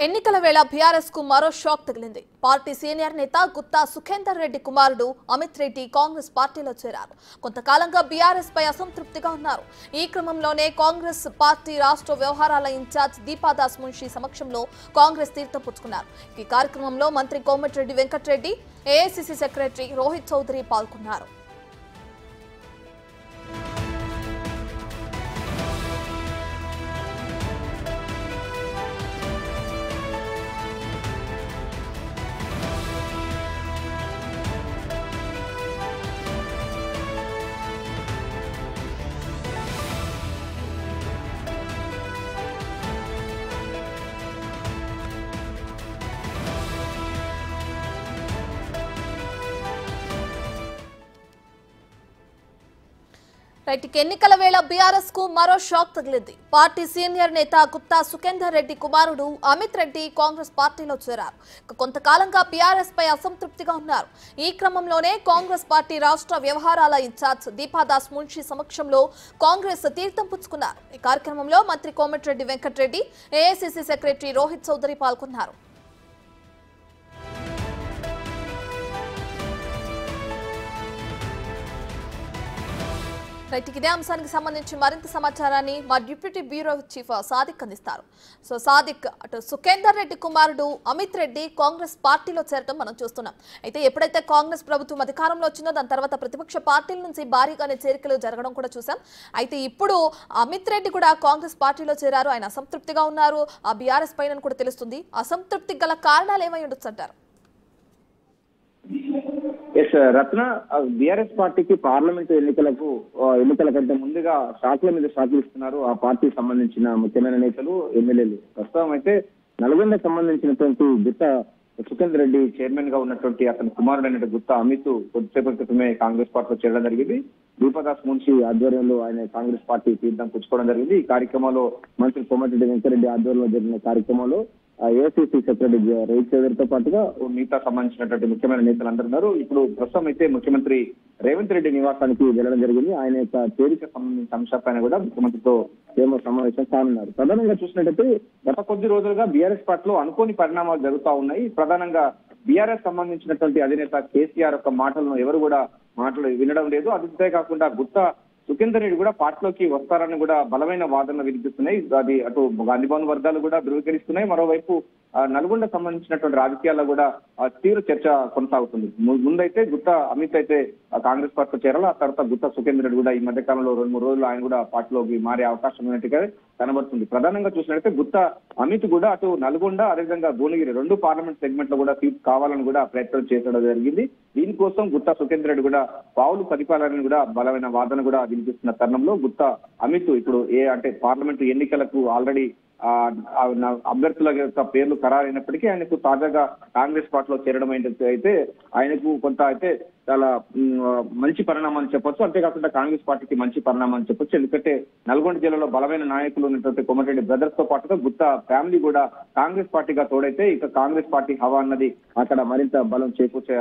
ఎన్నికల వేళ బీఆర్ఎస్ కు మరో షాక్ తగిలింది. పార్టీ సీనియర్ నేత గుత్తా సుఖేందర్ రెడ్డి కుమారుడు అమిత్ రెడ్డి కాంగ్రెస్ పార్టీలో చేరారు. కొంతకాలంగా బీఆర్ఎస్ పై అసంతృప్తిగా ఉన్నారు. ఈ క్రమంలోనే కాంగ్రెస్ పార్టీ రాష్ట్ర వ్యవహారాల ఇన్ఛార్జ్ దీపాదాస్ మున్షి సమక్షంలో కాంగ్రెస్ తీర్థం పుచ్చుకున్నారు. ఈ కార్యక్రమంలో మంత్రి కోమటిరెడ్డి వెంకటరెడ్డి, ఏఐసీసీ సెక్రటరీ రోహిత్ చౌదరి పాల్గొన్నారు. ఎన్నికల వేళ బీఆర్ఎస్ కు మరో షాక్ తగిలింది. పార్టీ సీనియర్ నేత గుత్తా సుఖేందర్ రెడ్డి కుమారుడు అమిత్ రెడ్డి కాంగ్రెస్ పార్టీలో చేరారు. కొంతకాలంగా బీఆర్ఎస్ పై అసంతృప్తిగా ఉన్నారు. ఈ క్రమంలోనే కాంగ్రెస్ పార్టీ రాష్ట్ర వ్యవహారాల ఇన్ఛార్జ్ దీపాదాస్ మున్షి సమక్షంలో కాంగ్రెస్ తీర్థం పుచ్చుకున్నారు. ఈ కార్యక్రమంలో మంత్రి కోమటిరెడ్డి వెంకటరెడ్డి, ఏఐసీసీ సెక్రటరీ రోహిత్ చౌదరి పాల్గొన్నారు. ఇదే అంశానికి సంబంధించి మరింత సమాచారాన్ని మా డిప్యూటీ బ్యూరో చీఫ్ సాదిక్ అందిస్తారు. సాదిక్, అటు సుఖేందర్ రెడ్డి కుమారుడు అమిత్ రెడ్డి కాంగ్రెస్ పార్టీలో చేరడం మనం చూస్తున్నాం. అయితే ఎప్పుడైతే కాంగ్రెస్ ప్రభుత్వం అధికారంలో వచ్చిందో దాని తర్వాత ప్రతిపక్ష పార్టీల నుంచి భారీగానే చేరికలు జరగడం కూడా చూసాం. అయితే ఇప్పుడు అమిత్ రెడ్డి కూడా కాంగ్రెస్ పార్టీలో చేరారు. ఆయన అసంతృప్తిగా ఉన్నారు ఆ బీఆర్ఎస్ పైన కూడా తెలుస్తుంది. అసంతృప్తికి గల కారణాలు ఏమై ఉండొచ్చు అంటారు? రత్న, బీఆర్ఎస్ పార్టీకి పార్లమెంటు ఎన్నికల కంటే ముందుగా షాకుల మీద షాకులు ఇస్తున్నారు ఆ పార్టీకి సంబంధించిన ముఖ్యమైన నేతలు, ఎమ్మెల్యేలు. ప్రస్తుతం అయితే నల్గొండకు సంబంధించినటువంటి గుత్తా సుఖేందర్ రెడ్డి చైర్మన్ గా ఉన్నటువంటి అతని కుమారుడైన గుత్తా అమిత్ కొద్దిసేపటి క్రితమే కాంగ్రెస్ పార్టీలో చేరడం జరిగింది. దీపాదాస్ మున్షి ఆధ్వర్యంలో ఆయన కాంగ్రెస్ పార్టీ తీర్థం పుచ్చుకోవడం జరిగింది. ఈ కార్యక్రమంలో మంత్రి కోమటిరెడ్డి వెంకటరెడ్డి ఆధ్వర్యంలో జరిగిన కార్యక్రమంలో ఏఐసీసీ సెక్రటరీ రోహిత్ చౌదరితో పాటుగా మిగతా సంబంధించినటువంటి ముఖ్యమైన నేతలు అందరూ ఉన్నారు. ఇప్పుడు ప్రస్తుతం అయితే ముఖ్యమంత్రి రేవంత్ రెడ్డి నివాసానికి వెళ్లడం జరిగింది. ఆయన యొక్క చేరిక సంబంధించిన అంశాలపైన కూడా ముఖ్యమంత్రితో ఏమో సమావేశం కానున్నారు. ప్రధానంగా చూసినట్టయితే గత కొద్ది రోజులుగా బీఆర్ఎస్ పార్టీలో అనుకోని పరిణామాలు జరుగుతూ ఉన్నాయి. ప్రధానంగా బీఆర్ఎస్ సంబంధించినటువంటి అధినేత కేసీఆర్ యొక్క మాటలను ఎవరు కూడా వినడం లేదు. అంతే కాకుండా గుత్తా సుఖేందర్ రెడ్డి కూడా పార్టీలోకి వస్తారని కూడా బలమైన వాదనలు వినిపిస్తున్నాయి. అది అటు గాంధీభవన్ వర్గాలు కూడా ధృవీకరిస్తున్నాయి. మరోవైపు నల్గొండ సంబంధించినటువంటి రాజకీయాల్లో కూడా తీవ్ర చర్చ కొనసాగుతుంది. ముందైతే గుత్తా అమిత్ అయితే కాంగ్రెస్ పార్టీలో చేరాలి. ఆ తర్వాత గుత్తా సుఖేందర్ రెడ్డి కూడా ఈ మధ్య కాలంలో 2-3 రోజులు ఆయన కూడా పార్టీలోకి మారే అవకాశం ఉన్నట్టుగా కనబడుతుంది. ప్రధానంగా చూసినట్లయితే గుత్తా అమిత్ కూడా అటు నల్గొండ, అదేవిధంగా భువనగిరి 2 పార్లమెంట్ సెగ్మెంట్ లో కూడా సీట్ కావాలని కూడా ప్రయత్నం చేయడం జరిగింది. దీనికోసం గుత్తా సుఖేందర్ రెడ్డి కూడా పావులు పరిపాలనని కూడా బలమైన వాదన కూడా వినిపిస్తున్న తరుణంలో గుత్తా అమిత్ ఇప్పుడు పార్లమెంటు ఎన్నికలకు ఆల్రెడీ అభ్యర్థుల యొక్క పేర్లు ఖరారైనప్పటికీ ఆయనకు తాజాగా కాంగ్రెస్ పార్టీలో చేరడం అయితే ఆయనకు కొంత అయితే చాలా మంచి పరిణామం అని చెప్పొచ్చు. అంతేకాకుండా కాంగ్రెస్ పార్టీకి మంచి పరిణామం అని చెప్పొచ్చు. ఎందుకంటే నల్గొండ జిల్లాలో బలమైన నాయకులు ఉన్నటువంటి కోమటిరెడ్డి బ్రదర్స్ తో పాటుగా గుత్తా ఫ్యామిలీ కూడా కాంగ్రెస్ పార్టీగా తోడైతే ఇక కాంగ్రెస్ పార్టీ హవా అన్నది అక్కడ మరింత బలం చేకూర్చే